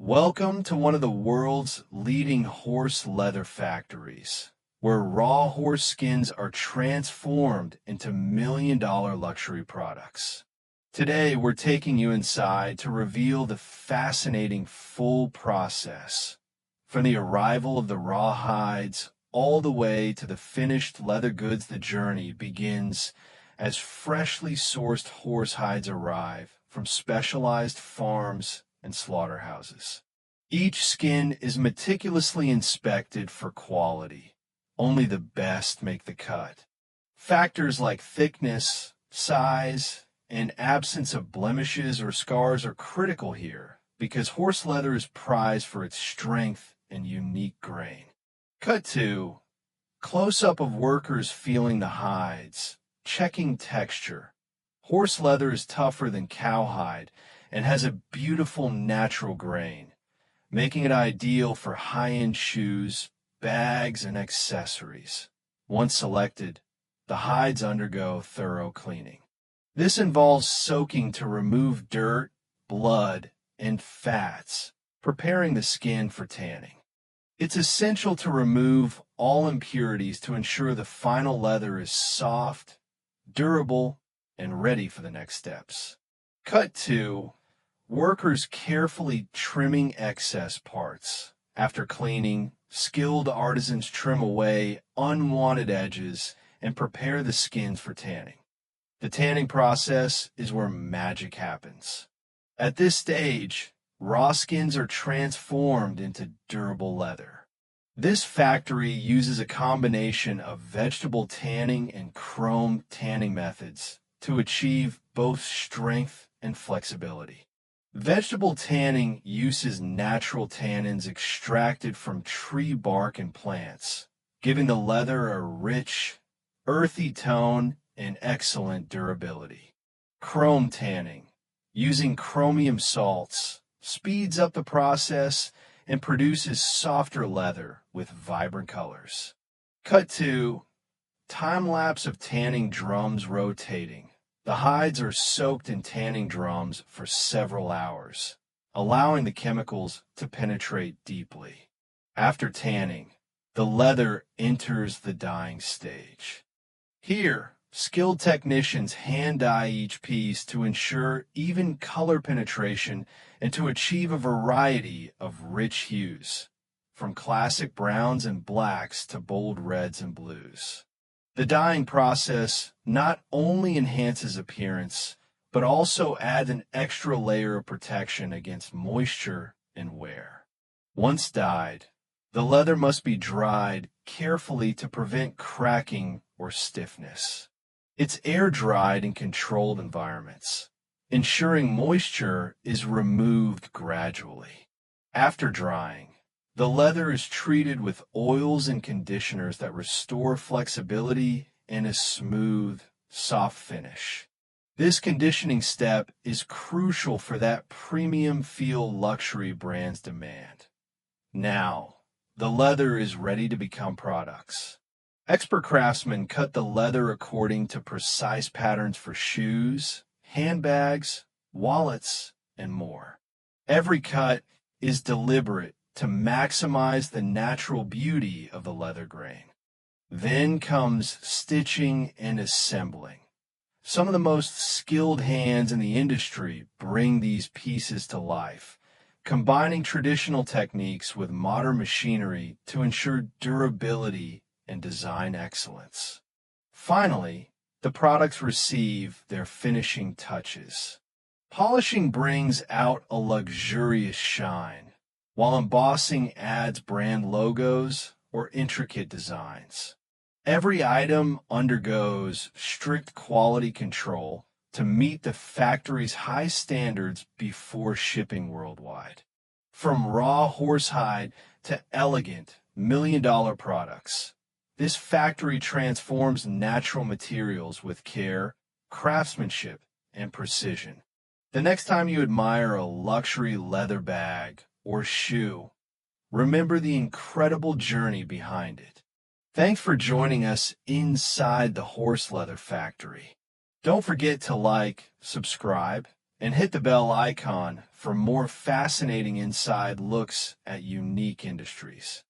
Welcome to one of the world's leading horse leather factories, where raw horse skins are transformed into million-dollar luxury products. Today, we're taking you inside to reveal the fascinating full process, from the arrival of the raw hides all the way to the finished leather goods. The journey begins as freshly sourced horse hides arrive from specialized farms and slaughterhouses. Each skin is meticulously inspected for quality. Only the best make the cut. Factors like thickness, size, and absence of blemishes or scars are critical here because horse leather is prized for its strength and unique grain. Cut 2. Close-up of workers feeling the hides, checking texture. Horse leather is tougher than cowhide and has a beautiful natural grain, making it ideal for high-end shoes, bags, and accessories. Once selected, the hides undergo thorough cleaning. This involves soaking to remove dirt, blood, and fats, preparing the skin for tanning. It's essential to remove all impurities to ensure the final leather is soft, durable, and ready for the next steps. Cut 2. Workers carefully trimming excess parts. After cleaning, skilled artisans trim away unwanted edges and prepare the skins for tanning. The tanning process is where magic happens. At this stage, raw skins are transformed into durable leather. This factory uses a combination of vegetable tanning and chrome tanning methods to achieve both strength and flexibility. Vegetable tanning uses natural tannins extracted from tree bark and plants, giving the leather a rich, earthy tone and excellent durability. Chrome tanning, using chromium salts, speeds up the process and produces softer leather with vibrant colors. Cut 2. Time-lapse of tanning drums rotating. The hides are soaked in tanning drums for several hours, allowing the chemicals to penetrate deeply. After tanning, the leather enters the dyeing stage. Here, skilled technicians hand-dye each piece to ensure even color penetration and to achieve a variety of rich hues, from classic browns and blacks to bold reds and blues. The dyeing process not only enhances appearance, but also adds an extra layer of protection against moisture and wear. Once dyed, the leather must be dried carefully to prevent cracking or stiffness. It's air-dried in controlled environments, ensuring moisture is removed gradually. After drying, the leather is treated with oils and conditioners that restore flexibility and a smooth, soft finish. This conditioning step is crucial for that premium feel luxury brands demand. Now, the leather is ready to become products. Expert craftsmen cut the leather according to precise patterns for shoes, handbags, wallets, and more. Every cut is deliberate to maximize the natural beauty of the leather grain. Then comes stitching and assembling. Some of the most skilled hands in the industry bring these pieces to life, combining traditional techniques with modern machinery to ensure durability and design excellence. Finally, the products receive their finishing touches. Polishing brings out a luxurious shine, while embossing adds brand logos or intricate designs. Every item undergoes strict quality control to meet the factory's high standards before shipping worldwide. From raw horsehide to elegant, million-dollar products, this factory transforms natural materials with care, craftsmanship, and precision. The next time you admire a luxury leather bag or shoe, remember the incredible journey behind it. Thanks for joining us inside the horse leather factory. Don't forget to like, subscribe, and hit the bell icon for more fascinating inside looks at unique industries.